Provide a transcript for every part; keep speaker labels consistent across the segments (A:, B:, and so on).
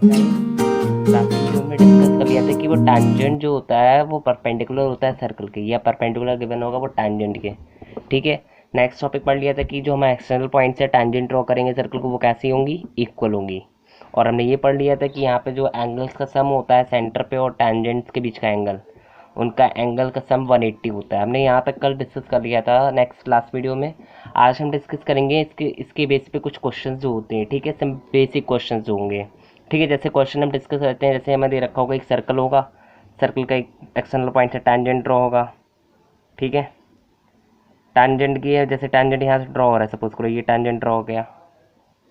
A: था ये last video में डिस्कस कर लिया था कि वो टैंजेंट जो होता है वो परपेंडिकुलर होता है सर्कल के, या परपेंडिकुलर गिवन होगा वो टैंजेंट के। ठीक है, नेक्स्ट टॉपिक पढ़ लिया था कि जो हम एक्सटर्नल पॉइंट से टैंजेंट ड्रॉ करेंगे सर्कल को वो कैसी होंगी, इक्वल होंगी। और हमने ये पढ़ लिया था कि यहाँ पे जो एंगल्स का सम होता है सेंटर पे और टैंजेंट्स के बीच का एंगल, उनका एंगल का सम 180 होता है। हमने यहाँ तक कल डिस्कस कर लिया था नेक्स्ट लास्ट वीडियो में। आज हम डिस्कस करेंगे इसके बेस पे कुछ क्वेश्चंस जो होते हैं। ठीक है, सिम बेसिक क्वेश्चंस जो होंगे। ठीक है, जैसे क्वेश्चन हम डिस्कस करते हैं, जैसे हमें दे रखा होगा एक सर्कल होगा, सर्कल का एक एक्सटर्नल पॉइंट से टैंजेंट ड्रॉ होगा। ठीक है, टैंजेंट की है, जैसे टैंजेंट यहाँ से ड्रॉ हो रहा है, सपोज करो ये टैंजेंट ड्रॉ हो गया।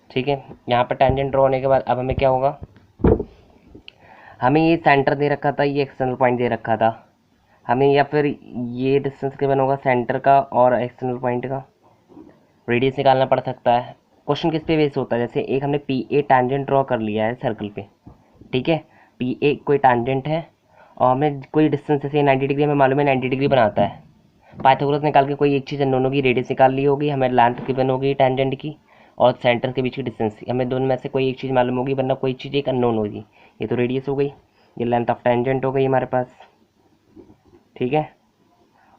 A: ठीक है, यहाँ पर टैंजेंट ड्रॉ होने के बाद अब हमें क्या होगा, हमें ये सेंटर दे रखा था, ये एक्सटर्नल पॉइंट दे रखा था हमें, या फिर ये डिस्टेंस गिवन होगा सेंटर का और एक्सटर्नल पॉइंट का, रेडियस निकालना पड़ सकता है। क्वेश्चन किस पे बेस होता है, जैसे एक हमने पी ए टैंजेंट ड्रॉ कर लिया है सर्कल पे। ठीक है, पी ए कोई टैंजेंट है और हमें कोई डिस्टेंस जैसे 90 डिग्री हमें मालूम है 90 डिग्री बनाता है। पाइथागोरस निकाल के कोई एक चीज़ इन दोनों की रेडियस निकाल ली होगी, हमें लेंथ गिवन होगी टैंजेंट की और सेंटर के बीच की डिस्टेंस, हमें दोनों में से कोई एक चीज़ मालूम होगी, वरना कोई चीज़ एक अननोन होगी। ये तो रेडियस हो गई, ये लेंथ ऑफ टैंजेंट हो गई हमारे पास। ठीक है,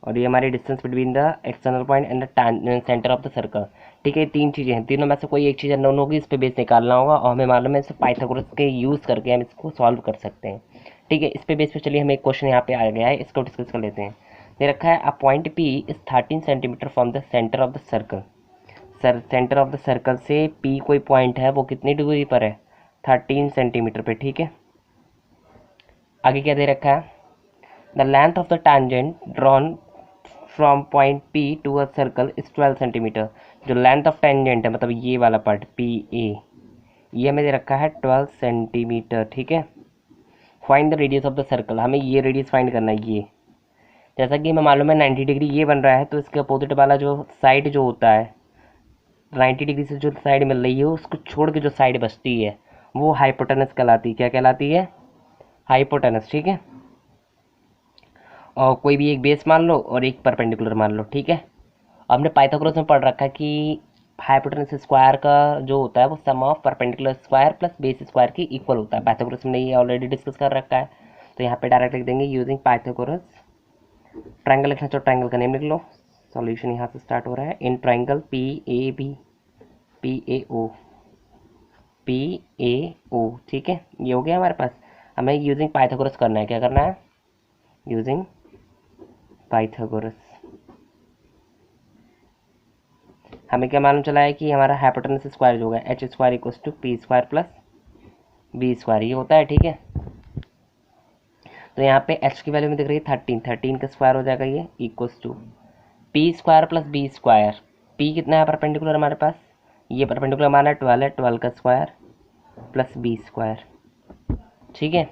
A: और ये हमारी distance between the external point and the centre of the circle. ठीक है, तीन चीज़ें हैं, तीनों में से कोई एक चीज़ अननोन होगी, इस पे बेस निकालना होगा और हमें मालूम है इसे पाइथागोरस के यूज़ करके हम इसको सॉल्व कर सकते हैं। ठीक है, इस पे बेस पे चलिए हमें एक क्वेश्चन यहाँ पे आ गया है, इसको डिस्कस कर लेते हैं। दे रखा है a point P is 13 centimetre from the centre of the circle. Sir centre of the circle से पी कोई पॉइंट है, वो कितनी डिग्री पर है, 13 सेंटीमीटर पे। ठीक है, आगे क्या दे रखा है, the length of the tangent drawn from point P to a circle is 12 centimetre. जो लेंथ ऑफ टेंजेंट है, मतलब ये वाला पार्ट पी ए, ये हमें दे रखा है 12 सेंटीमीटर। ठीक है, find the radius of the circle, हमें ये रेडियस फाइंड करना है। ये जैसा कि हमें मालूम है 90 डिग्री ये बन रहा है, तो इसके अपोजिट वाला जो साइड जो होता है 90 डिग्री से जो साइड मिल रही है उसको छोड़ के जो साइड बचती है वो हाइपोटेनस कहलाती है। क्या कहलाती है, हाइपोटेनस। ठीक है, और कोई भी एक बेस मान लो और एक परपेंडिकुलर मान लो। ठीक है, हमने पाइथागोरस में पढ़ रखा है कि हाइपोटेनस स्क्वायर का जो होता है वो sum of perpendicular square plus base square की इक्वल होता है। पाइथागोरस में ये ऑलरेडी डिस्कस कर रखा है, तो यहाँ पे डायरेक्ट लिख देंगे यूजिंग पाइथागोरस। ट्रायंगल लिखना तो ट्रायंगल का नेम लिख लो। सॉल्यूशन यहाँ से स्टार्ट हो रहा है, in triangle P A B P A O P A O. ठीक है, ये हो गया हमारे पास। हमें यूजिंग पाइथागोरस करना है, क्या करना है, यूजिंग पाइथागोरस। हमें क्या मालूम चला है कि हमारा हाइपोटेनस स्क्वायर जो होगा H square equals to P square plus B square, ये होता है। ठीक है, तो यहाँ पे एच की वैल्यू में दिख रही है 13, 13 का स्क्वायर हो जाएगा ये equals to P square plus B square. P कितना है परपेंडिकुलर हमारे पास, ये परपेंडिकुलर माना 12 है, 12 का स्क्वायर प्लस बी स्क्वायर। ठीक है,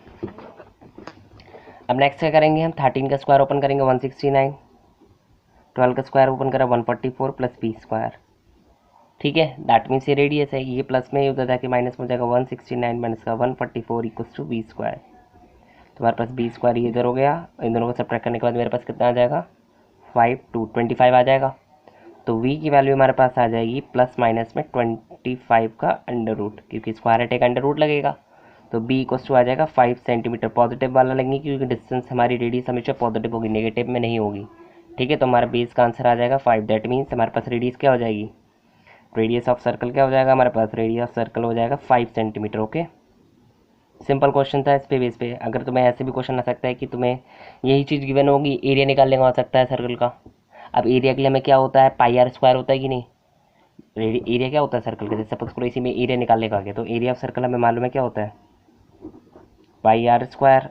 A: अब नेक्स्ट क्या करेंगे, हम 13 का स्क्वायर ओपन करेंगे 169, 12 का स्क्वायर ओपन करा 144 प्लस बी स्क्वायर। ठीक है, दैट मीन्स ये रेडियस है, ये प्लस में उधर जाके माइनस में हो जाएगा 169 माइनस का 144 इक्वल्स टू बी स्क्वायर। तो हमारे पास बी स्क्वायर ये इधर हो गया, इन दोनों को सब्ट्रैक्ट करने के बाद मेरे पास कितना आ जाएगा 25 आ जाएगा। तो v की वैल्यू हमारे पास आ जाएगी प्लस माइनस में 25 का अंडर रूट, क्योंकि स्क्वायर है एक अंडर रूट लगेगा। तो b इक्वल्स टू आ जाएगा 5 सेंटीमीटर, पॉजिटिव वाला लेंगे क्योंकि डिस्टेंस हमारी रेडियस हमेशा पॉजिटिव होगी, नेगेटिव में नहीं होगी। ठीक है, तो हमारा बेस का आंसर आ जाएगा 5। दैट मीन्स हमारे पास रेडियस क्या हो जाएगी, रेडियस ऑफ सर्कल क्या हो जाएगा हमारे पास, रेडियस ऑफ सर्कल हो जाएगा 5 सेंटीमीटर। ओके, सिंपल क्वेश्चन था इस पे बेस पे। अगर तुम्हें ऐसे भी क्वेश्चन आ सकता है कि तुम्हें यही चीज़ गिवन होगी, एरिया निकालने का हो सकता है सर्कल का। अब एरिया के लिए हमें क्या होता है, पाई आर स्क्वायर होता है कि नहीं, एरिया क्या होता है सर्कल का, जैसे सपोज करो इसी में एरिया निकालने का आ गया, तो एरिया ऑफ सर्कल हमें मालूम है क्या होता है, पाई आर स्क्वायर।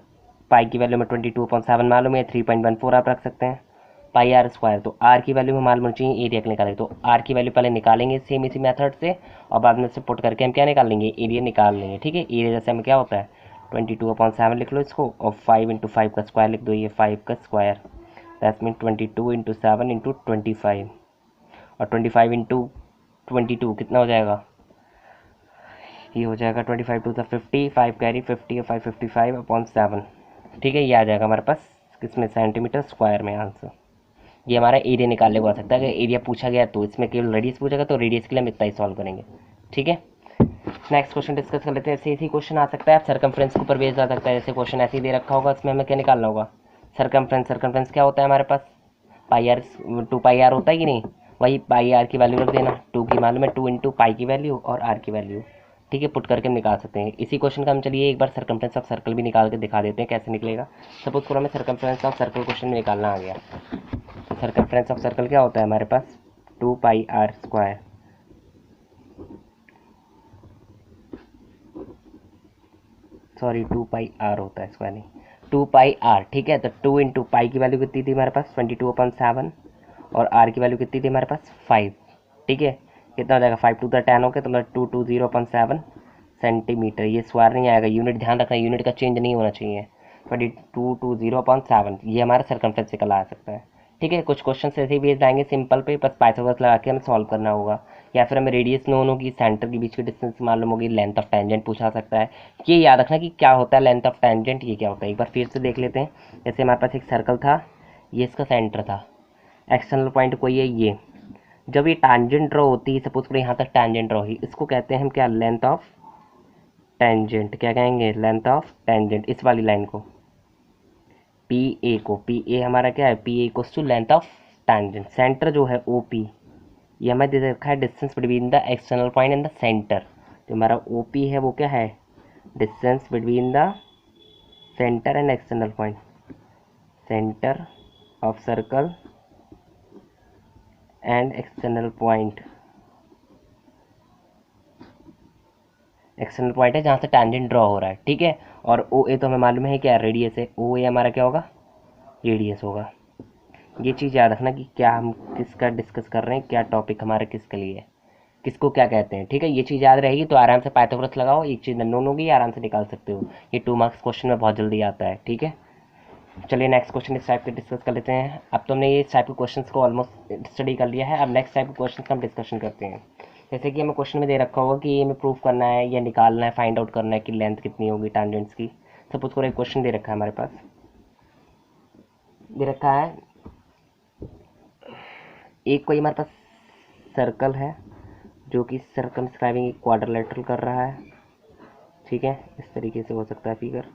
A: पाई की वैल्यू में 22/7 मालूम है, 3.14 आप रख सकते हैं, पाई आर स्क्वायर। तो आर की वैल्यू में मालूम चाहिए एरिया के निकालेंगे, तो आर की वैल्यू पहले निकालेंगे सेम इसी मेथड से, और बाद में से पुट करके हम क्या निकाल लेंगे, एरिया निकाल लेंगे। ठीक है, एरिया जैसे हमें क्या होता है 22/7 लिख लो इसको, और 5 × 5 का स्क्वायर लिख दो, ये 5 का स्क्वायर, दैट मीन 22 × 7 × 25, और 25 × 22 कितना हो जाएगा, ये हो जाएगा 25 2 50, 5 कैरी 50 और 5 55/7। ठीक है, ये आ जाएगा हमारे पास किसमें, सेंटीमीटर स्क्वायर में आंसर। ये हमारा एरिया निकालने को आ सकता है, अगर एरिया पूछा गया तो, इसमें केवल रेडियस पूछेगा तो रेडियस के लिए हम इतना ही सॉल्व करेंगे। ठीक है, नेक्स्ट क्वेश्चन डिस्कस कर लेते हैं। ऐसे इसी क्वेश्चन आ सकता है, सर्कमफ्रेंस के ऊपर बेस्ड आ सकता है। जैसे क्वेश्चन ऐसे ही दे रखा होगा, इसमें हमें क्या निकालना होगा, सर्कमफ्रेंस क्या होता है हमारे पास, पाई आर, 2 पाई आर होता है कि नहीं, वही पाई आर की वैल्यू रख देना, 2 की मालूम है, 2 इंटू पाई की वैल्यू और आर की वैल्यू, ठीक है, पुट करके हम निकाल सकते हैं। इसी क्वेश्चन का हम चलिए एक बार सर्कमफ्रेंस ऑफ सर्कल भी निकाल के दिखा देते हैं कैसे निकलेगा। सपोज करो हमें सर्कमफ्रेंस ऑफ सर्कल क्वेश्चन में निकालना आ गया, तो सर्कमफ्रेंस ऑफ सर्कल क्या होता है हमारे पास, 2 pi r square, sorry 2 pi r होता है स्क्वायर नहीं, 2 पाई आर, ठीक है। तो 2 इंटू पाई की वैल्यू कितनी थी हमारे पास, 22/7, और आर की वैल्यू कितनी थी हमारे पास, 5, ठीक है। कितना हो जाएगा, 5 टू द 10 हो गया, तो मतलब 220/7 सेंटीमीटर। ये स्क्वायर नहीं आएगा, यूनिट ध्यान रखना, यूनिट का चेंज नहीं होना चाहिए। 2220/7 ये हमारा सर्कमफ्रेंस निकल आ सकता है, ठीक है। कुछ क्वेश्चन ऐसे ही भेज आएंगे सिंपल पे, बस पाइथागोरस लगा के हमें सॉल्व करना होगा, या फिर हमें रेडियस नोन होगी, सेंटर के बीच की डिस्टेंस मालूम होगी, लेंथ ऑफ टेंजेंट पूछा सकता है। ये याद रखना कि क्या होता है लेंथ ऑफ टेंजेंट, ये क्या होता है, एक बार फिर से देख लेते हैं। जैसे हमारे पास एक सर्कल था, ये इसका सेंटर था, एक्सटर्नल पॉइंट कोई है ये, जब ये टैंजेंट ड्रॉ होती है, सपोज करो यहाँ तक टैंजेंट ड्रॉ हुई, इसको कहते हैं हम क्या, लेंथ ऑफ टेंजेंट, क्या कहेंगे, लेंथ ऑफ टेंजेंट, इस वाली लाइन को, पी ए को, पी ए हमारा क्या है, P A equals to length of tangent. Centre जो है ओ पी, ये हमें दे रखा है distance between the external point and the centre. जो हमारा ओ पी है वो क्या है, distance between the centre and external point, centre of circle and external point, external point है जहाँ से टैंजेंट ड्रॉ हो रहा है, ठीक है। और ओ ए तो हमें मालूम है क्या, रेडियस है, ओ ए हमारा क्या होगा, रेडियस होगा। ये चीज़ याद रखना कि क्या हम किसका डिस्कस कर रहे हैं, क्या टॉपिक हमारा किसके लिए है, किसको क्या कहते हैं, ठीक है। ये चीज़ याद रहेगी तो आराम से पाइथागोरस लगाओ, एक चीज़ नोन होगी आराम से निकाल सकते हो। ये 2 मार्क्स क्वेश्चन में बहुत जल्दी आता है, ठीक है। चलिए नेक्स्ट क्वेश्चन इस टाइप के डिस्कस कर लेते हैं। अब तो हमने ये इस टाइप के क्वेश्चन को ऑलमोस्ट स्टडी कर लिया है, अब नेक्स्ट टाइप के क्वेश्चन का हम डिस्कशन करते हैं। जैसे कि हमें क्वेश्चन में दे रखा होगा कि ये हमें प्रूफ करना है या निकालना है, फाइंड आउट करना है कि लेंथ कितनी होगी टैंजेंट्स की। सपोज करो एक क्वेश्चन दे रखा है हमारे पास, दे रखा है एक कोई हमारे पास सर्कल है जो कि सर्कमस्क्राइबिंग एक क्वाड्रिलेटरल कर रहा है, ठीक है। इस तरीके से हो सकता है फिगर,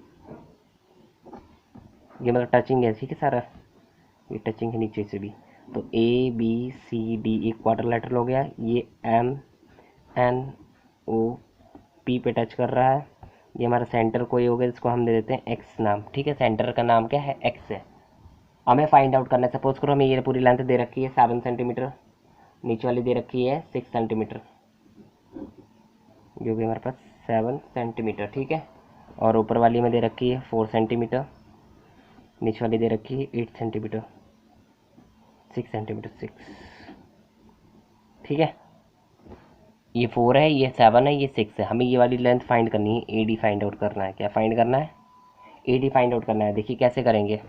A: ये मतलब टचिंग है, ठीक है सारा, ये टचिंग है नीचे से भी। तो ए बी सी डी एक क्वाड्रिलेटरल हो गया, ये एम एन ओ पी पे टच कर रहा है, ये हमारा सेंटर कोई हो गया जिसको हम दे देते हैं एक्स नाम, ठीक है। सेंटर का नाम क्या है, एक्स है। हमें फाइंड आउट करना है, सपोज करो हमें ये पूरी लेंथ दे रखी है 7 सेंटीमीटर, नीचे वाली दे रखी है 6 सेंटीमीटर, जो भी हमारे पास 7 सेंटीमीटर, ठीक है। और ऊपर वाली में दे रखी है 4 सेंटीमीटर, नीचे वाली दे रखी है 8 सेंटीमीटर, 6 सेंटीमीटर 6, ठीक है। ये 4 है, ये 7 है, ये 6 है। हमें ये वाली लेंथ फाइंड करनी है, ए डी फाइंड आउट करना है। क्या फाइंड करना है, ए डी फाइंड आउट करना है। देखिए कैसे करेंगे।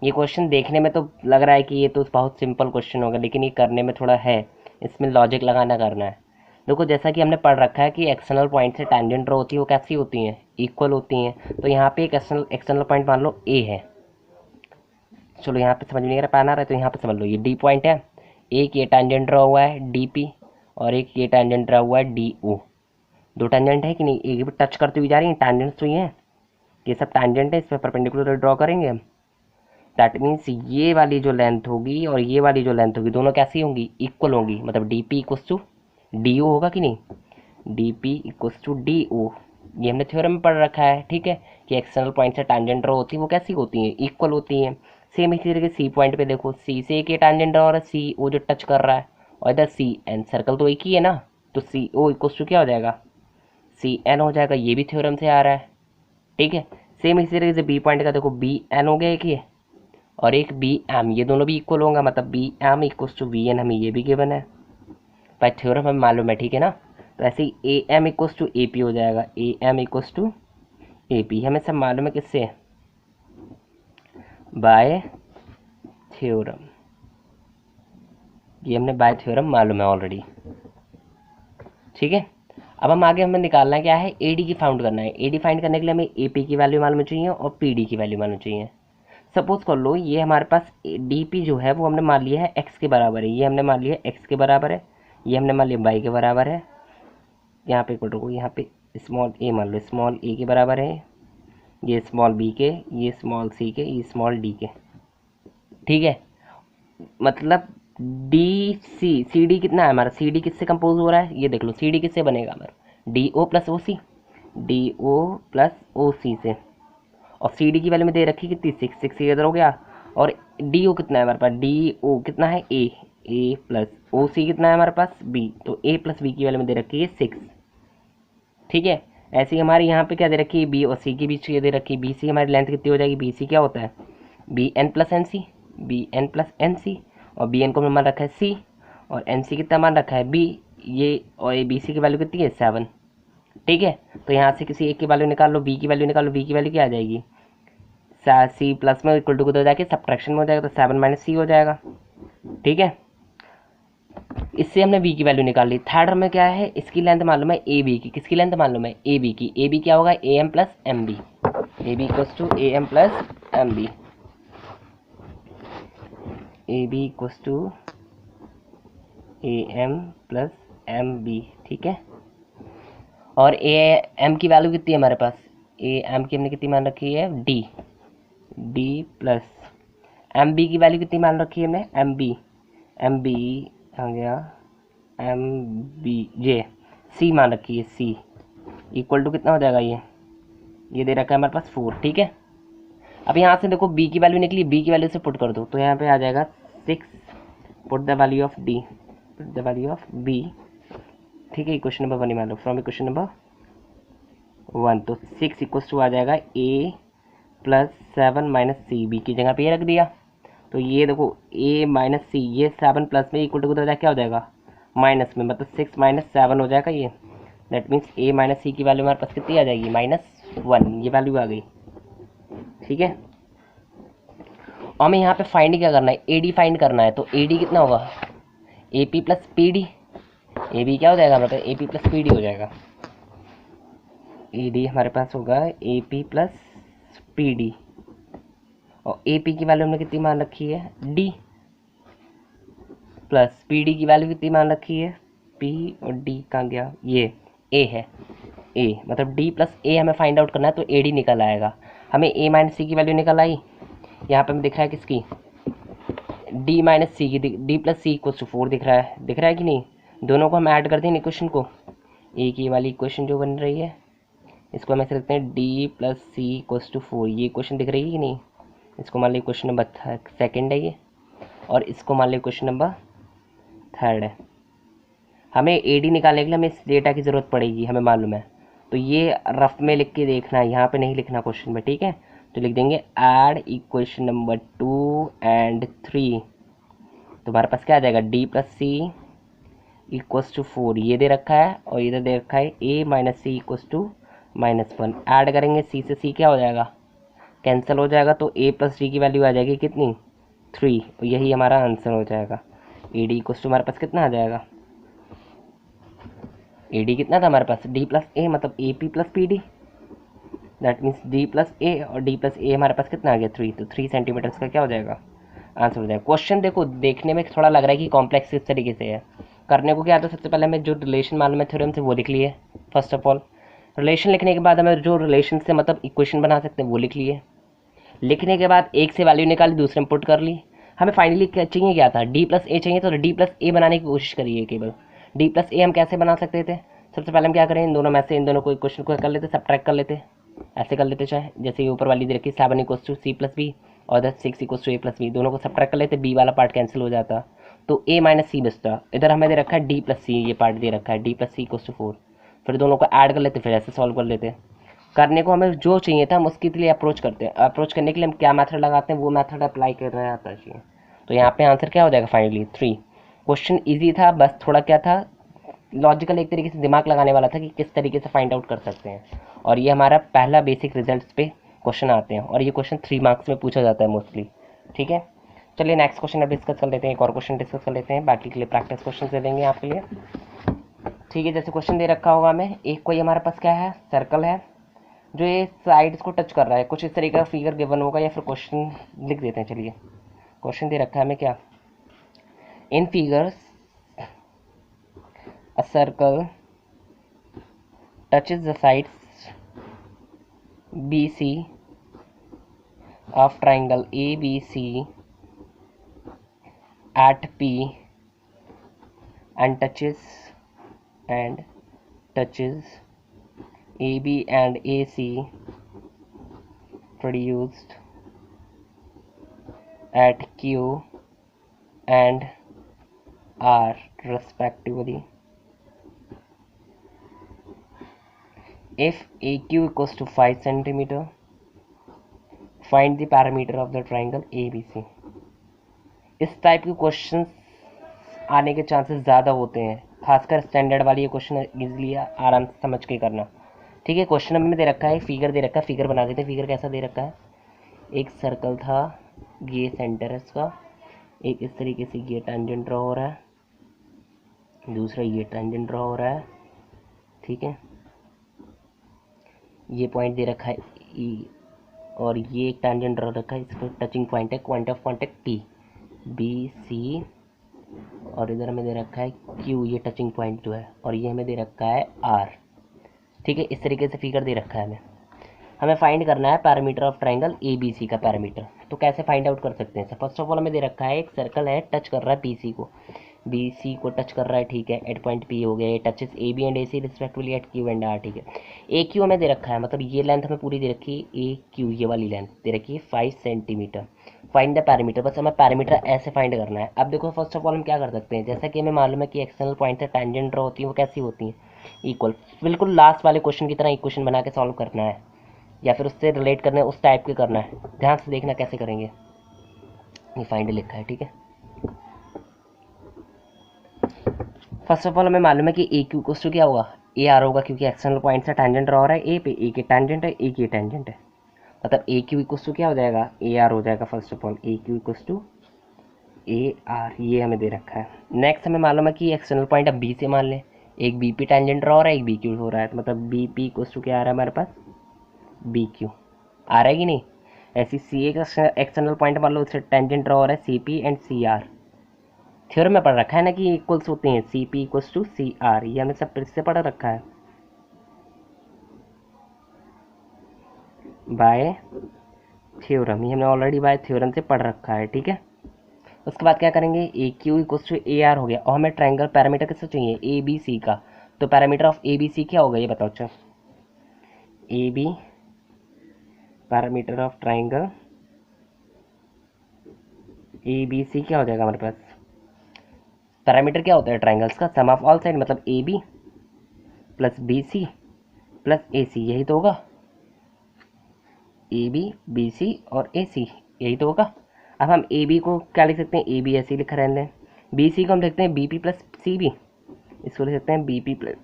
A: ये क्वेश्चन देखने में तो लग रहा है कि ये तो बहुत सिंपल क्वेश्चन होगा, लेकिन ये करने में थोड़ा है, इसमें लॉजिक लगाना करना है। देखो जैसा कि हमने पढ़ रखा है कि एक्सटर्नल पॉइंट से टैंजेंट ड्रॉ होती है, वो कैसी होती हैं, इक्वल होती हैं। तो यहाँ पे एक एक्सटर्नल पॉइंट मान लो ए है, चलो यहाँ पे समझ में नहीं आ रहा, पाना रहा है तो यहाँ पे समझ लो ये डी पॉइंट है, एक ये टैंजेंट ड्रॉ हुआ है डी पी, और एक ये टैंजेंट ड्रॉ हुआ है डी ओ। दो टैंजेंट है कि नहीं, एक भी टच करती हुई जा रही है, टैंजेंट्स तो ये हैं, ये सब टैंजेंट है, इस पर परपेंडिकुलर ड्रॉ करेंगे हम। दैट मीन्स ये वाली जो लेंथ होगी और ये वाली जो लेंथ होगी दोनों कैसी होंगी, इक्वल होंगी, मतलब D P equals to D O होगा कि नहीं, D P equals to D O. ये हमने थ्योरम में पढ़ रखा है, ठीक है, कि एक्सटर्नल पॉइंट से टैंजेंट ड्रॉ होती है वो कैसी होती हैं, इक्वल होती हैं। सेम इसी तरीके सी पॉइंट पे देखो, सी से एक ये टैंजेंट ड्रॉ हो रहा है, सी ओ जो टच कर रहा है, और इधर सी एन, सर्कल तो एक ही है ना, तो सी ओ इक्वल्स टू क्या हो जाएगा, सी एन हो जाएगा। ये भी थ्योरम से आ रहा है, ठीक है। सेम इसी तरीके से बी पॉइंट का देखो, बी एन हो गया एक ये, और एक बी एम, ये दोनों भी इक्वल होंगे, मतलब B M equals to V N, हमें ये भी गिवन है बाय थ्योरम, हमें मालूम है, ठीक है ना। तो ऐसे ही A M equals to A P हो जाएगा, A M equals to A P, हमें सब मालूम है किससे, बाय थ्योरम, ये हमने बाय थ्योरम मालूम है ऑलरेडी, ठीक है। अब हम आगे हमें निकालना है क्या है, ए डी की फाउंड करना है। ए डी फाइंड करने के लिए हमें ए पी की वैल्यू मालूम चाहिए और पी डी की वैल्यू मालूम चाहिए। सपोज कर लो ये हमारे पास डी पी जो है वो हमने मान लिया है एक्स के बराबर है, ये हमने मान लिया है एक्स के बराबर है, ये हमने मान लिया वाई के बराबर है, यहाँ पे इक्वल टू यहाँ पे स्मॉल ए मान लो, स्मॉल ए के बराबर है, ये स्मॉल बी के, ये स्मॉल सी के, ये स्मॉल डी के। ठीक है, मतलब डी सी डी कितना है हमारा, सी डी किससे कंपोज हो रहा है, ये देख लो सी डी किससे बनेगा हमारा, डी ओ प्लस ओ सी, डी ओ प्लस ओ सी से। और सी डी की वैल्यू में दे रखी कितनी, सिक्स, सिक्स इधर हो गया। और डी ओ कितना है हमारे पास, डी ओ कितना है ए प्लस ओ सी कितना है हमारे पास बी, तो ए प्लस बी की वैल्यू में दे रखी है सिक्स। ठीक है, ऐसे ही हमारे यहाँ पे क्या दे रखी है, बी और सी के बीच ये दे रखी है, बी सी हमारी लेंथ कितनी हो जाएगी, बी सी क्या होता है, B N plus N C, B N plus N C. और बी एन को मान रखा है सी, और एन सी कितना मान रखा है बी, ये और ये बी सी की वैल्यू कितनी है 7। ठीक है, तो यहाँ से किसी एक की वैल्यू निकाल लो, बी की वैल्यू निकाल लो, बी की वैल्यू क्या आ जाएगी, सी प्लस में इक्वल टू को हो जाके सब्ट्रैक्शन में हो जाएगा, तो 7 माइनस सी हो जाएगा। ठीक है, इससे हमने बी की वैल्यू निकाल ली। थर्ड में क्या है, इसकी लेंथ मालूम है ए बी की, किसकी लेंथ मालूम है, ए बी की। ए बी क्या होगा, A M plus M B, A B equals to A M plus M B, A B equals to A M plus M B. ठीक है, और ए एम की वैल्यू कितनी है हमारे पास, ए एम की हमने कितनी मान रखी है, D, D plus M B की वैल्यू कितनी मान रखी है हमने, एम बी आ गया, एम बी जे सी मान रखी है, सी इक्वल टू कितना हो जाएगा, ये दे रखा है हमारे पास 4। ठीक है, अब यहाँ से देखो बी की वैल्यू निकली, बी की वैल्यू से पुट कर दो, तो यहाँ पे आ जाएगा 6, put the value of D, put the value of B. ठीक है, इक्वेशन नंबर 1 मान लो, फ्रॉम इक्वेशन नंबर 1, तो 6 इक्वल्स टू आ जाएगा ए प्लस 7 माइनस सी, बी की जगह पे ये रख दिया। तो ये देखो ए माइनस सी, ये 7 प्लस में इक्वल टू क्या हो जाएगा, माइनस में, मतलब 6 माइनस 7 हो जाएगा ये। That means A minus C की वैल्यू हमारे पास कितनी आ जाएगी, -1, ये वैल्यू आ गई। ठीक है, और हमें यहाँ पे फाइंड क्या करना है, ए डी फाइंड करना है। तो ए डी कितना होगा, A P plus P D, A B क्या हो जाएगा हमारे पास, A P plus P D हो जाएगा। ए डी हमारे पास होगा A P plus P D, और ए पी की वैल्यू हमने कितनी मान रखी है, डी, प्लस पी डी की वैल्यू कितनी मान रखी है, पी, और डी कहाँ गया, ये ए है, ए मतलब डी प्लस ए हमें फाइंड आउट करना है, तो ए डी निकल आएगा। हमें ए माइनस सी की वैल्यू निकल आई, यहाँ पे हमें दिख रहा है किसकी, डी माइनस सी की, D plus C equals to 4 दिख रहा है कि नहीं। दोनों को हम ऐड कर दें इक्वेशन को, ए की वाली इक्वेशन जो बन रही है इसको हम ऐसे लिखते हैं, D plus C equals to 4, ये इक्वेशन दिख रही है कि नहीं। इसको मान लो इक्वेशन नंबर 2 है ये, और इसको मान लो इक्वेशन नंबर 3 है। हमें ए डी निकालने के लिए हमें इस डेटा की ज़रूरत पड़ेगी, हमें मालूम है। तो ये रफ में लिख के देखना है, यहाँ पे नहीं लिखना क्वेश्चन में। ठीक है, तो लिख देंगे ऐड इक्वेशन नंबर 2 एंड 3, तो हमारे पास क्या आ जाएगा, D plus C equals to 4, ये दे रखा है, और इधर दे रखा है A minus C equals to -1। Add करेंगे सी से सी क्या हो जाएगा, कैंसिल हो जाएगा, तो ए प्लस डी की वैल्यू आ जाएगी कितनी, 3, और यही हमारा आंसर हो जाएगा। ए डी इक्वल्स टू हमारे पास कितना आ जाएगा, ए डी कितना था हमारे पास, डी प्लस ए, मतलब A P plus P D, that means D plus A, और डी प्लस ए हमारे पास कितना आ गया 3, तो 3 सेंटीमीटर का क्या हो जाएगा, आंसर हो जाएगा। क्वेश्चन देखो देखने में थोड़ा लग रहा है कि कॉम्प्लेक्स किस तरीके से है, करने को क्या आता है, सबसे पहले हमें जो रिलेशन मालूम है थ्योरम से वो लिख लिए। फर्स्ट ऑफ ऑल रिलेशन लिखने के बाद हमें जो रिलेशन से मतलब इक्वेशन बना सकते हैं वो लिख लिए। लिखने के बाद एक से वैल्यू निकाली, दूसरे में पुट कर ली। हमें फाइनली क्या चाहिए, क्या था, डी प्लस ए चाहिए, तो डी प्लस ए बनाने की कोशिश करिए केवल। डी प्लस ए हम कैसे बना सकते थे, सबसे पहले हम क्या करें, इन दोनों में से इन दोनों को इक्वेशन को कर लेते, सब्ट्रैक्ट कर लेते, ऐसे कर लेते, चाहे जैसे ये ऊपर वाली दे रखी 7 equals to C plus B, और 6 equals to A plus B, दोनों को सब्ट्रैक्ट कर लेते, बी वाला पार्ट कैंसिल हो जाता, तो ए माइनस सी बचता। इधर हमें दे रखा है डी प्लस सी, ये पार्ट दे रखा है D plus C equals to 4, फिर दोनों को ऐड कर लेते, फिर ऐसे सॉल्व कर लेते। करने को हमें जो चाहिए था हम उसके लिए अप्रोच करते हैं। अप्रोच करने के लिए हम क्या मेथड लगाते हैं, वो मेथड अप्लाई करना आता चाहिए। तो यहाँ पे आंसर क्या हो जाएगा फाइनली 3। क्वेश्चन ईजी था, बस थोड़ा क्या था, लॉजिकल एक तरीके से दिमाग लगाने वाला था कि किस तरीके से फाइंड आउट कर सकते हैं। और ये हमारा पहला बेसिक रिजल्ट्स पे क्वेश्चन आते हैं, और ये क्वेश्चन 3 मार्क्स में पूछा जाता है मोस्टली। ठीक है, चलिए नेक्स्ट क्वेश्चन अब डिस्कस कर लेते हैं, एक और क्वेश्चन डिस्कस कर लेते हैं, बाकी के लिए प्रैक्टिस क्वेश्चन दे देंगे आपके लिए। ठीक है, जैसे क्वेश्चन दे रखा होगा हमें, एक कोई हमारे पास क्या है, सर्कल है जो ये साइड्स को टच कर रहा है, कुछ इस तरीके का फिगर गिवन होगा, या फिर क्वेश्चन लिख देते हैं। चलिए क्वेश्चन दे रखा है हमें क्या, in figures a circle touches the sides BC of triangle ABC at P and touches AB and AC produced at Q and R respectively. If AQ equals to 5 centimeter, find the parameter of the triangle ABC. इस type के questions आने के chances ज़्यादा होते हैं, खासकर standard वाली ये क्वेश्चन इजीली आराम से समझ के करना। ठीक है, क्वेश्चन में दे रखा है, फिगर दे रखा है, फिगर बना देते हैं। फिगर कैसा दे रखा है, एक सर्कल था, ये सेंटर है इसका, एक इस तरीके से ये टेंजेंट ड्रॉ हो रहा है, दूसरा ये टेंजेंट ड्रॉ हो रहा है। ठीक है, ये पॉइंट दे रखा है E और ये एक टेंजेंट ड्रॉ रखा है, इस पर टचिंग पॉइंट है, point of contact P BC, और इधर हमें दे रखा है Q, ये टचिंग पॉइंट जो है, और ये हमें दे रखा है R। ठीक है, इस तरीके से फिगर दे रखा है हमें फाइंड करना है पैरामीटर ऑफ ट्राइंगल ABC का पैरामीटर। तो कैसे फाइंड आउट कर सकते हैं? फर्स्ट ऑफ ऑल हमें दे रखा है एक सर्कल है, टच कर रहा है BC को टच कर रहा है। ठीक है, एट पॉइंट P हो गया, ये touches AB and AC respectively at Q and R। ठीक है, AQ हमें दे रखा है, मतलब ये लेंथ हमें पूरी दे रखी है, AQ ये वाली लेंथ दे रखी है 5 सेंटीमीटर। फाइंड द पैरामीटर, बस हमें पैरामीटर ऐसे फाइंड करना है। अब देखो, फर्स्ट ऑफ ऑल हम क्या कर सकते हैं, जैसा कि हमें मालूम है कि एक्सटर्नल पॉइंट से टेंजेंट ड्रॉ होती है, वो कैसी होती हैं, इक्वल। बिल्कुल लास्ट वाले क्वेश्चन की तरह इक्वेशन बना के सॉल्व करना है, या फिर उससे रिलेट करना है, उस टाइप के करना है। ध्यान से देखना कैसे करेंगे, ये फाइंड लिखा है। ठीक है, फर्स्ट ऑफ ऑल हमें मालूम है कि AQ इक्वल्स टू क्या होगा, AR होगा, क्योंकि एक्सटर्नल पॉइंट से टेंजेंट ड्रॉ हो रहा है A पे, A की टेंजेंट है, A की टेंजेंट है, मतलब AQ इक्वल्स टू क्या हो जाएगा, AR हो जाएगा। First of all AQ equals to AR, ये हमें दे रखा है। नेक्स्ट हमें मालूम है कि एक्सटर्नल पॉइंट अब B से मान लें, एक BP टेंजेंट ड्रॉ हो रहा है, एक BQ हो रहा है, तो मतलब BP इक्वल्स टू क्या आ रहा है हमारे पास, BQ आ रहा है कि नहीं। ऐसी CA का एक्सटर्नल पॉइंट मान लो, उससे टेंजेंट ड्रॉ हो रहा है CP एंड CR। थ्योरम में पढ़ रखा है ना कि इक्वल्स होते हैं, CP इक्वल्स टू CR, ये हमें सब फिर से पढ़ रखा है बाय थ्योरम, ये हमने ऑलरेडी बाय थ्योरम से पढ़ रखा है। ठीक है, उसके बाद क्या करेंगे, AQ इक्वल्स टू AR हो गया, और हमें ट्राइंगल पैरामीटर किससे चाहिए, ABC का। तो पैरामीटर ऑफ ABC क्या होगा, ये बताओ। अच्छा, AB parameter of triangle ABC क्या हो जाएगा हमारे पास, पैरामीटर क्या होता है ट्राइंगल्स का, सम ऑफ ऑल साइड, मतलब AB plus BC plus AC, यही तो होगा, AB BC और AC, यही तो होगा। अब हम AB को क्या लिख सकते हैं, AB ऐसे लिखा रहने दें, BC को हम लिखते हैं BP प्लस CB, इसको लिख सकते हैं BP plus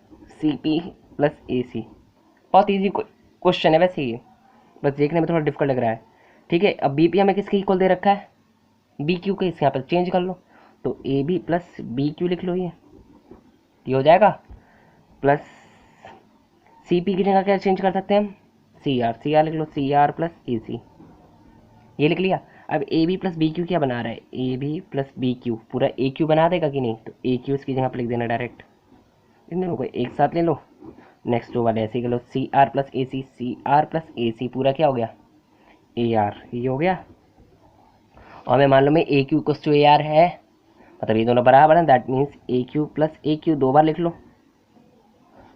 A: CP plus AC। बहुत ईजी क्वेश्चन है वैसे ये, बस देखने में थोड़ा डिफिकल्ट लग रहा है। ठीक है, अब BP हमें किसके इक्वल दे रखा है, BQ के, इसके यहाँ पर चेंज कर लो, तो AB प्लस BQ लिख लो, ये हो जाएगा, प्लस CP की जगह क्या चेंज कर सकते हैं हम, CR लिख लो, CR प्लस AC, ये लिख लिया। अब AB प्लस BQ क्या बना रहा है, AB प्लस BQ पूरा AQ बना देगा कि नहीं, तो AQ इसकी जगह पर लिख देना डायरेक्ट, इन दोनों को एक साथ ले लो। नेक्स्ट वाले ऐसे ही कर लो, CR प्लस AC पूरा क्या हो गया, AR, ये हो गया। और हमें मालूम है AQ इक्वल्स टू AR है, मतलब ये दोनों बराबर हैं, that means AQ plus AQ दो बार लिख लो,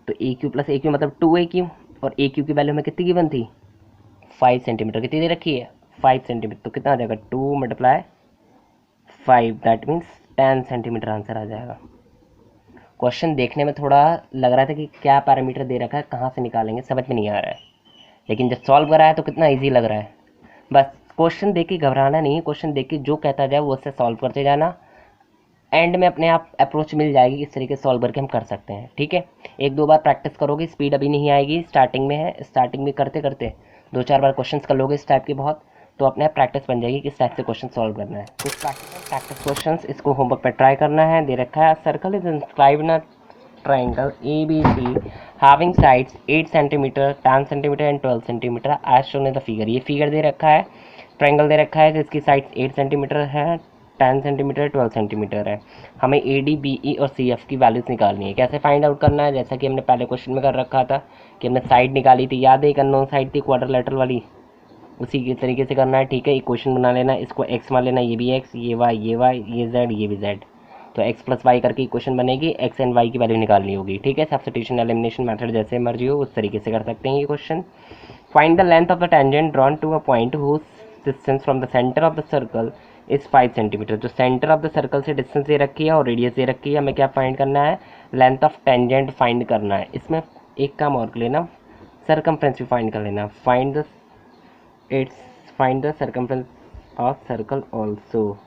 A: तो AQ प्लस AQ मतलब 2AQ, और AQ की वैल्यू हमें कितनी गिवन थी, 5 सेंटीमीटर, कितनी दे रखी है, 5 सेंटीमीटर, तो कितना आ जाएगा 2 multiply 5, that means 10 centimetre answer आ जाएगा। क्वेश्चन देखने में थोड़ा लग रहा था कि क्या पैरामीटर दे रखा है, कहाँ से निकालेंगे, समझ में नहीं आ रहा है, लेकिन जब सॉल्व करा है तो कितना ईजी लग रहा है। बस क्वेश्चन देख के घबराना नहीं है, क्वेश्चन देख के जो कहता जाए वो उससे सॉल्व करते जाना, एंड में अपने आप अप्रोच मिल जाएगी किस तरीके से सॉल्व करके हम कर सकते हैं। ठीक है, एक दो बार प्रैक्टिस करोगे, स्पीड अभी नहीं आएगी, स्टार्टिंग में है, स्टार्टिंग में करते करते 2-4 बार क्वेश्चंस कर लोगे इस टाइप के बहुत, तो अपने आप प्रैक्टिस बन जाएगी किस टाइप से क्वेश्चन सॉल्व करना है। कुछ प्रैक्टिस क्वेश्चंस, इसको होमवर्क पर ट्राई करना है। दे रखा है, circle is inscribed in a triangle ABC having sides 8 cm, 10 cm and 12 cm as shown in the figure। ये फिगर दे रखा है, ट्राइंगल दे रखा है जिसकी साइड्स 8 सेंटीमीटर है, 10 सेंटीमीटर 12 सेंटीमीटर है। हमें ए डी बी ई और सी एफ की वैल्यूज़ निकालनी है। कैसे फाइंड आउट करना है, जैसा कि हमने पहले क्वेश्चन में कर रखा था कि हमने साइड निकाली थी, याद है एक अननोन साइड थी क्वाड्रिलेटरल वाली, उसी के तरीके से करना है। ठीक है, इक्वेशन बना लेना, इसको एक्स मान लेना, ये भी एक्स, ये वाई, ये जेड, ये भी जेड। तो एक्स प्लस वाई करके इक्वेशन बनेगी, एक्स एंड वाई की वैल्यू निकालनी होगी। ठीक है, सब्स्टिट्यूशन एलिमिनेशन मेथड जैसे मर्जी हो उस तरीके से कर सकते हैं ये question. Find the length of the tangent drawn to a point whose distance from the centre of the circle is 5 centimetre. जो सेंटर ऑफ द सर्कल से डिस्टेंस दे रखी है और रेडियस दे रखी है, हमें क्या फाइंड करना है, लेंथ ऑफ टेंजेंट फाइंड करना है। इसमें एक काम और कर लेना, सर्कमफ्रेंस भी फाइंड कर लेना। Find the circumference of circle also.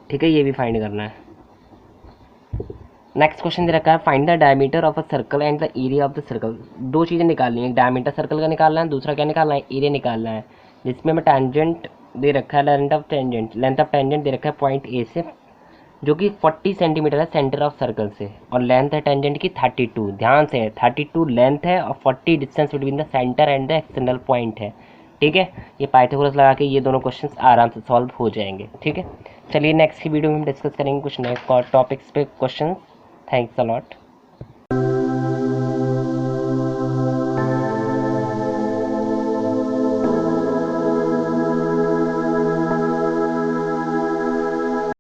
A: ठीक है, ये भी फाइंड करना है। नेक्स्ट क्वेश्चन दे रखा है, find the diameter of a circle and the area of the circle. दो चीज़ें निकालनी है, डायमीटर सर्कल का निकालना है, दूसरा क्या निकालना है, एरिया निकालना है। जिसमें हमें टेंजेंट दे रखा है, लेंथ ऑफ टेंजेंट दे रखा है पॉइंट ए से, जो कि 40 सेंटीमीटर है सेंटर ऑफ सर्कल से, और लेंथ है टेंजेंट की 32। ध्यान से 32 लेंथ है और 40 distance between the centre and the external point है। ठीक है, ये पाइथागोरस लगा के ये दोनों क्वेश्चंस आराम से सॉल्व हो जाएंगे। ठीक है, चलिए नेक्स्ट की वीडियो में हम डिस्कस करेंगे कुछ नए टॉपिक्स पे क्वेश्चन। Thanks a lot.